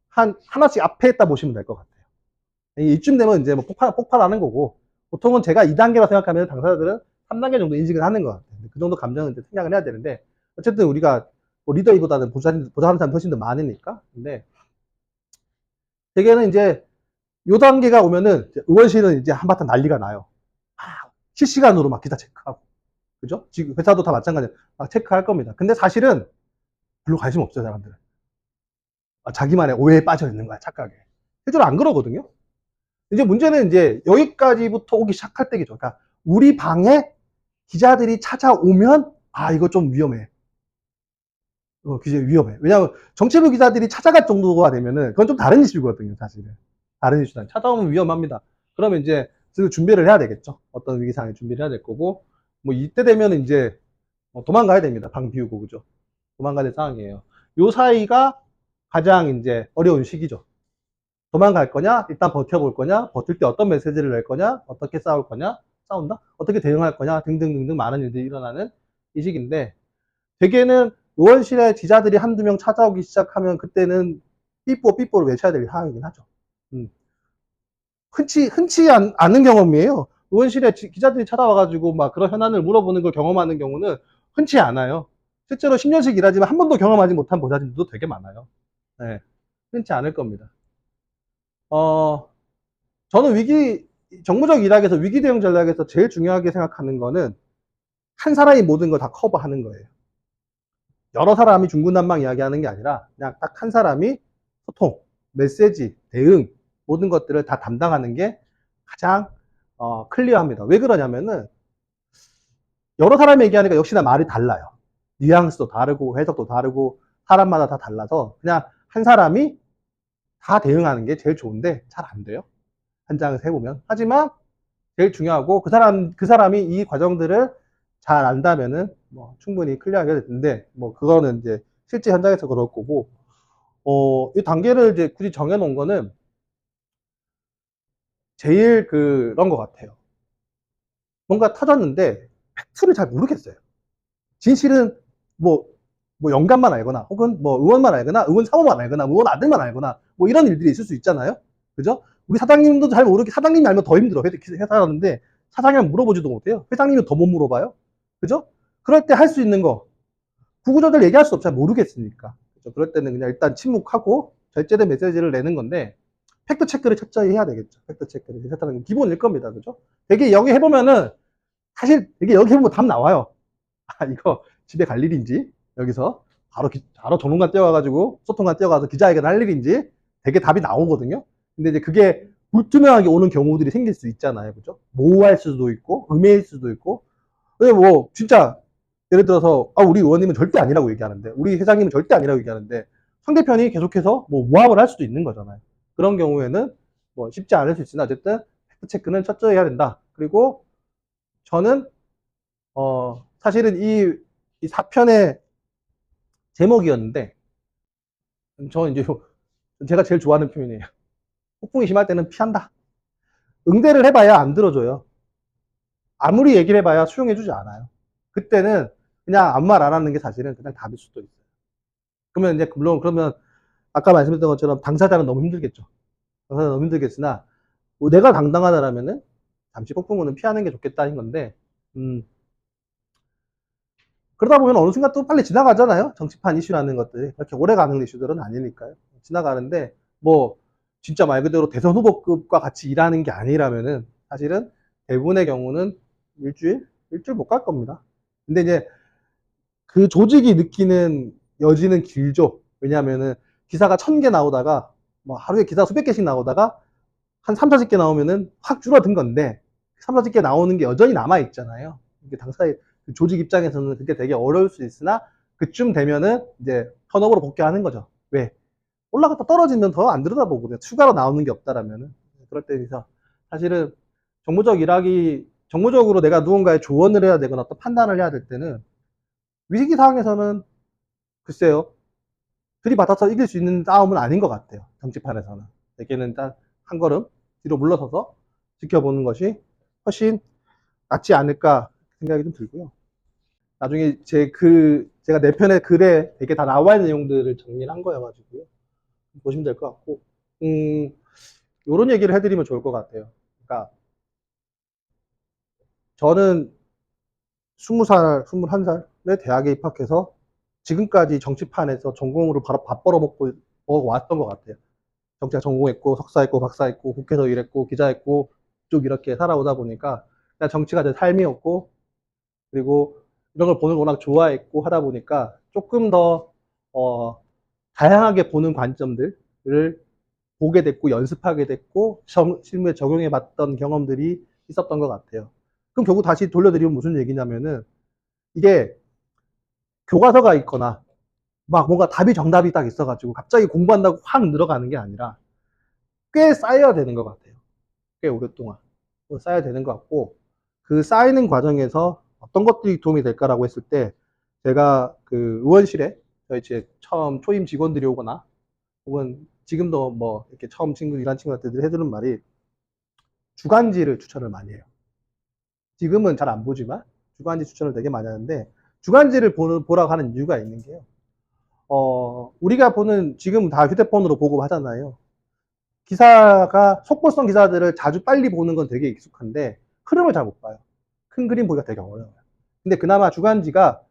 하나씩 앞에 있다 보시면 될 것 같아요. 이쯤 되면 이제 뭐 폭발하는 거고, 보통은 제가 2단계라 생각하면 당사자들은 3단계 정도 인식을 하는 것 같아요. 그 정도 감정은 이제 생각을 해야 되는데, 어쨌든 우리가 뭐 리더이보다는 보좌하는 사람이 훨씬 더 많으니까. 근데 대개는 이제 요 단계가 오면은 의원실은 이제 한바탕 난리가 나요. 실시간으로 막 기사 체크하고, 그죠? 지금 회사도 다 마찬가지예요. 막 체크할 겁니다. 근데 사실은 별로 관심 없어요, 사람들은. 자기만의 오해에 빠져 있는 거야, 착각에. 실제로 안 그러거든요. 이제 문제는 이제 여기까지부터 오기 시작할 때겠죠. 그러니까 우리 방에 기자들이 찾아오면, 이거 좀 위험해. 기자 위험해. 왜냐하면 정치부 기자들이 찾아갈 정도가 되면은 그건 좀 다른 이슈거든요, 사실은. 다른 이슈다. 찾아오면 위험합니다. 그러면 이제 준비를 해야 되겠죠. 어떤 위기 상황에 준비를 해야 될 거고, 뭐 이때 되면 이제 도망가야 됩니다. 방 비우고, 그죠? 도망가야 될 상황이에요. 요 사이가 가장 이제 어려운 시기죠. 도망갈 거냐, 일단 버텨볼 거냐, 버틸 때 어떤 메시지를 낼 거냐, 어떻게 싸울 거냐, 싸운다? 어떻게 대응할 거냐, 등등등등 많은 일들이 일어나는 이 시기인데, 대개는 의원실에 기자들이 한두 명 찾아오기 시작하면 그때는 삐뽀를 외쳐야 될 상황이긴 하죠. 흔치 않은 경험이에요. 의원실에 기자들이 찾아와가지고 막 그런 현안을 물어보는 걸 경험하는 경우는 흔치 않아요. 실제로 10년씩 일하지만 한 번도 경험하지 못한 보좌진들도 되게 많아요. 네, 흔치 않을 겁니다. 저는 정무적 일학에서 위기 대응 전략에서 제일 중요하게 생각하는 거는 한 사람이 모든 걸 다 커버하는 거예요. 여러 사람이 중구난방 이야기하는 게 아니라 그냥 딱 한 사람이 소통, 메시지, 대응 모든 것들을 다 담당하는 게 가장 클리어합니다. 왜 그러냐면은 여러 사람이 얘기하니까 역시나 말이 달라요. 뉘앙스도 다르고 해석도 다르고 사람마다 다 달라서 그냥 한 사람이 다 대응하는 게 제일 좋은데 잘 안 돼요. 현장에서 해보면. 하지만 제일 중요하고 그 사람이 이 과정들을 잘 안다면은 뭐 충분히 클리어하게 되는데, 뭐 그거는 이제 실제 현장에서 그럴 거고, 이 단계를 이제 굳이 정해놓은 거는 제일 그런 것 같아요. 뭔가 터졌는데 팩트를 잘 모르겠어요. 진실은 뭐, 뭐 영감만 알거나, 혹은 뭐 의원만 알거나, 의원 사모만 알거나, 의원 아들만 알거나, 뭐 이런 일들이 있을 수 있잖아요. 그죠? 우리 사장님도 잘 모르게, 사장님이 알면 더 힘들어. 회사하는데 사장님은 물어보지도 못해요. 회장님은 더 못 물어봐요. 그죠? 그럴 때 할 수 있는 거, 구구절절 얘기할 수 없잖아요. 모르겠으니까. 그죠? 그럴 때는 그냥 일단 침묵하고 절제된 메시지를 내는 건데, 팩트 체크를 철저히 해야 되겠죠. 팩트 체크를 했다는 게 기본일 겁니다. 그죠? 되게 여기 해보면은, 사실 되게 여기 해보면 답 나와요. 아, 이거 집에 갈 일인지, 여기서 바로 전문관 뛰어가가지고, 소통관 뛰어가서 기자회견 할 일인지, 되게 답이 나오거든요. 근데 이제 그게 불투명하게 오는 경우들이 생길 수 있잖아요. 그죠? 모호할 수도 있고, 음해일 수도 있고. 근데 뭐, 진짜, 예를 들어서, 아, 우리 의원님은 절대 아니라고 얘기하는데, 우리 회장님은 절대 아니라고 얘기하는데, 상대편이 계속해서 뭐 모함을 할 수도 있는 거잖아요. 그런 경우에는 뭐 쉽지 않을 수 있으나, 어쨌든, 팩트체크는 철저히 해야 된다. 그리고 저는, 사실은 이 사편의 제목이었는데, 저는 이제 제가 제일 좋아하는 표현이에요. 폭풍이 심할 때는 피한다. 응대를 해봐야 안 들어줘요. 아무리 얘기를 해봐야 수용해주지 않아요. 그때는 그냥 아무 말 안 하는 게 사실은 그냥 답일 수도 있어요. 그러면 이제 물론 그러면 아까 말씀드렸던 것처럼 당사자는 너무 힘들겠죠. 당사자는 너무 힘들겠으나 뭐 내가 당당하다라면은 잠시 폭풍우는 피하는 게 좋겠다는 건데, 그러다 보면 어느 순간 또 빨리 지나가잖아요. 정치판 이슈라는 것들이 그렇게 오래 가는 이슈들은 아니니까요. 지나가는데 뭐 진짜 말 그대로 대선 후보급과 같이 일하는 게 아니라면은 사실은 대부분의 경우는 일주일 못 갈 겁니다. 근데 이제 그 조직이 느끼는 여지는 길죠. 왜냐하면은 기사가 1000개 나오다가 뭐 하루에 기사 수백 개씩 나오다가 한 3, 40개 나오면은 확 줄어든 건데 3, 40개 나오는 게 여전히 남아 있잖아요. 이게 당사의 조직 입장에서는 그게 되게 어려울 수 있으나 그쯤 되면은 이제 턴업으로 복귀하는 거죠. 왜? 올라갔다 떨어지면 더 안 들여다보거든요. 추가로 나오는 게 없다라면은. 그럴 때에서 사실은 정무적으로 내가 누군가의 조언을 해야 되거나 또 판단을 해야 될 때는 위기 상황에서는 글쎄요. 들이받아서 이길 수 있는 싸움은 아닌 것 같아요. 정치판에서는. 대개는 일단 한 걸음 뒤로 물러서서 지켜보는 것이 훨씬 낫지 않을까 생각이 좀 들고요. 나중에 제가 내 편의 글에 되게 다 나와 있는 내용들을 정리를 한 거여가지고요. 보시면 될 것 같고, 요런 얘기를 해드리면 좋을 것 같아요. 그러니까, 저는 20살, 21살에 대학에 입학해서 지금까지 정치판에서 전공으로 바로 밥 벌어먹고 왔던 것 같아요. 정치학 전공했고, 석사했고, 박사했고, 국회에서 일했고, 기자했고, 쭉 이렇게 살아오다 보니까, 그냥 정치가 제 삶이었고, 그리고 이런 걸 보는 걸 워낙 좋아했고 하다 보니까 조금 더, 다양하게 보는 관점들을 보게 됐고, 연습하게 됐고, 실무에 적용해 봤던 경험들이 있었던 것 같아요. 그럼 결국 다시 돌려드리면 무슨 얘기냐면은, 이게 교과서가 있거나, 막 뭔가 답이 정답이 딱 있어가지고 갑자기 공부한다고 확 늘어가는 게 아니라, 꽤 쌓여야 되는 것 같아요. 꽤 오랫동안 쌓여야 되는 것 같고, 그 쌓이는 과정에서 어떤 것들이 도움이 될까라고 했을 때, 제가 그 의원실에 저희 이제 처음 초임 직원들이 오거나 혹은 지금도 뭐 이렇게 처음 일한 친구한테 해주는 말이 주간지를 추천을 많이 해요. 지금은 잘 안 보지만 주간지 추천을 되게 많이 하는데, 주간지를 보라고 하는 이유가 있는 게요. 우리가 보는 지금 다 휴대폰으로 보고 하잖아요. 기사가 속보성 기사들을 자주 빨리 보는 건 되게 익숙한데 흐름을 잘 못 봐요. 큰 그림 보기가 되게 어려워요. 근데 그나마 주간지가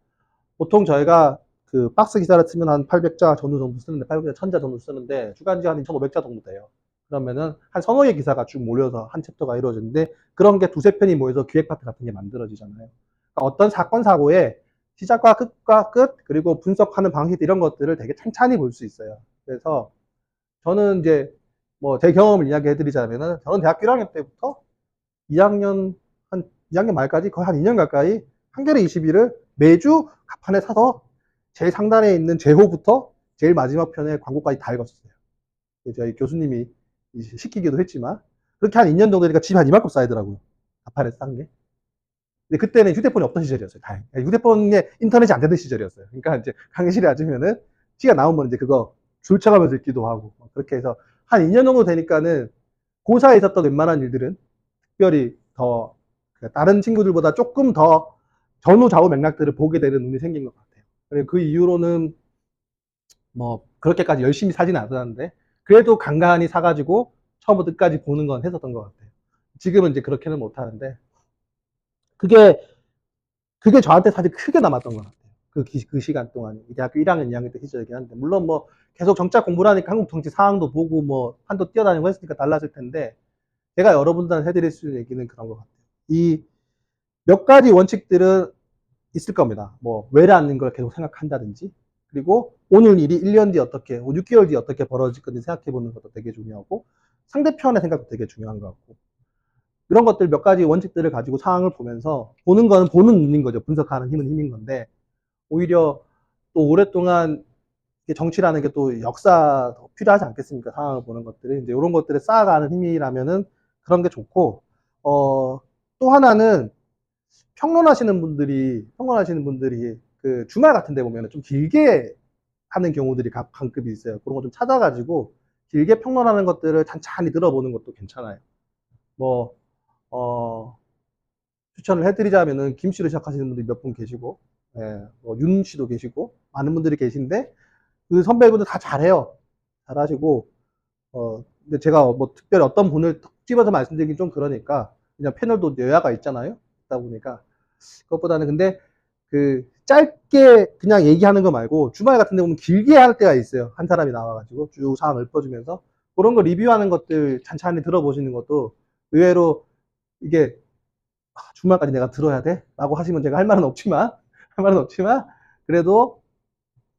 보통 저희가 그 박스 기사를 쓰면 한 800자 전후 정도 쓰는데 800자 1000자 정도 쓰는데 주간지 한 1500자 정도 돼요. 그러면은 한 서너 개 기사가 쭉 몰려서 한 챕터가 이루어지는데 그런 게 두세 편이 모여서 기획 파트 같은 게 만들어지잖아요. 그러니까 어떤 사건 사고의 시작과 끝과 끝 그리고 분석하는 방식 이런 것들을 되게 찬찬히 볼 수 있어요. 그래서 저는 이제 뭐 제 경험을 이야기해 드리자면은 저는 대학교 1학년 때부터 2학년 한 2학년 말까지 거의 한 2년 가까이 한겨레 21을 매주 가판에 사서 제일 상단에 있는 제호부터 제일 마지막 편의 광고까지 다 읽었어요. 저희 교수님이 시키기도 했지만 그렇게 한 2년 정도 되니까 집에 한 이만큼 쌓이더라고요. 가판에 싼 게. 근데 그때는 휴대폰이 없던 시절이었어요. 다행히. 휴대폰에 인터넷이 안 되는 시절이었어요. 그러니까 이제 강의실에 앉으면은 티가 나오면 이제 그거 줄 쳐가면서 읽기도 하고 그렇게 해서 한 2년 정도 되니까는 고사에 있었던 웬만한 일들은 특별히 더 다른 친구들보다 조금 더 전후 좌우 맥락들을 보게 되는 눈이 생긴 것 같아요. 그리고 그 이후로는 뭐 그렇게까지 열심히 사지는 않았는데 그래도 간간히 사가지고 처음부터 끝까지 보는 건 했었던 것 같아요. 지금은 이제 그렇게는 못하는데 그게 저한테 사실 크게 남았던 것 같아요. 그 시간 동안 대학교 1학년, 2학년 때 시절이긴 한데 물론 뭐 계속 정치학 공부를 하니까 한국 정치 상황도 보고 뭐 판도 뛰어다니고 했으니까 달라질 텐데 제가 여러분들한테 해드릴 수 있는 얘기는 그런 것 같아요. 이 몇 가지 원칙들은 있을 겁니다. 뭐 왜라는 걸 계속 생각한다든지, 그리고 오늘 일이 1년 뒤에 어떻게, 6개월 뒤에 어떻게 벌어질 건지 생각해 보는 것도 되게 중요하고, 상대편의 생각도 되게 중요한 것 같고, 이런 것들 몇 가지 원칙들을 가지고 상황을 보면서, 보는 거는 보는 눈인 거죠. 분석하는 힘은 힘인 건데, 오히려 또 오랫동안 정치라는 게 또 역사 필요하지 않겠습니까? 상황을 보는 것들이. 이제 이런 것들을 쌓아가는 힘이라면은 그런 게 좋고, 또 하나는 평론하시는 분들이 그 주말 같은 데 보면은 좀 길게 하는 경우들이 가끔이 있어요. 그런 거 좀 찾아가지고 길게 평론하는 것들을 찬찬히 들어보는 것도 괜찮아요. 뭐, 어, 추천을 해드리자면은 김 씨로 시작하시는 분들이 몇 분 계시고, 예, 뭐윤 씨도 계시고, 많은 분들이 계신데, 그 선배분들 다 잘해요. 잘하시고, 근데 제가 뭐 특별히 어떤 분을 톡 집어서 말씀드리긴 좀 그러니까, 그냥 패널도 여야가 있잖아요. 있다 보니까. 그것보다는 근데 그 짧게 그냥 얘기하는 거 말고 주말 같은 데 보면 길게 할 때가 있어요. 한 사람이 나와가지고 쭉 상황 읊어주면서 그런 거 리뷰하는 것들 찬찬히 들어보시는 것도 의외로 이게 주말까지 내가 들어야 돼? 라고 하시면 제가 할 말은 없지만 할 말은 없지만 그래도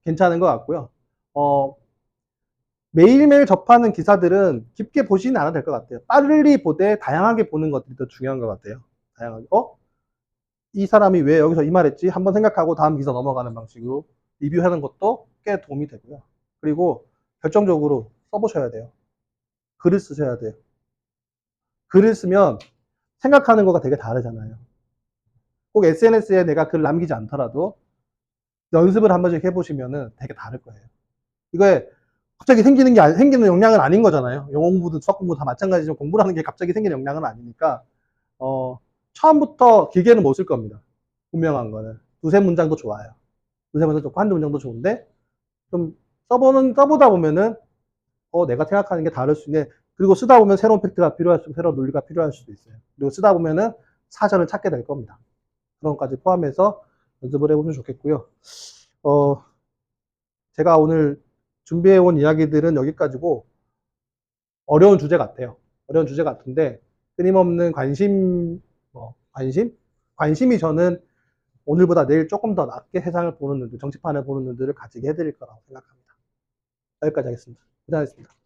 괜찮은 것 같고요. 매일매일 접하는 기사들은 깊게 보시진 않아도 될 것 같아요. 빨리 보되 다양하게 보는 것들이 더 중요한 것 같아요. 다양하게. 이 사람이 왜 여기서 이 말했지? 한번 생각하고 다음 기사 넘어가는 방식으로 리뷰하는 것도 꽤 도움이 되고요. 그리고 결정적으로 써보셔야 돼요. 글을 쓰셔야 돼요. 글을 쓰면 생각하는 거가 되게 다르잖아요. 꼭 SNS에 내가 글 남기지 않더라도 연습을 한 번씩 해보시면은 되게 다를 거예요. 이거에 갑자기 생기는 역량은 아닌 거잖아요. 영어 공부도 수학 공부 다 마찬가지지만 공부라는 게 갑자기 생기는 역량은 아니니까, 처음부터 길게는 못 쓸 겁니다. 분명한 거는. 두세 문장도 좋아요. 두세 문장 좋고 한두 문장도 좋은데, 좀 써보다 보면은, 내가 생각하는 게 다를 수 있네. 그리고 쓰다 보면 새로운 팩트가 필요할 수, 새로운 논리가 필요할 수도 있어요. 그리고 쓰다 보면은 사전을 찾게 될 겁니다. 그런 것까지 포함해서 연습을 해보면 좋겠고요. 어, 제가 오늘 준비해온 이야기들은 여기까지고, 어려운 주제 같아요. 어려운 주제 같은데, 끊임없는 관심이 저는 오늘보다 내일 조금 더 낮게 세상을 보는 눈들, 정치판을 보는 눈들을 가지게 해드릴 거라고 생각합니다. 여기까지 하겠습니다. 고생하셨습니다.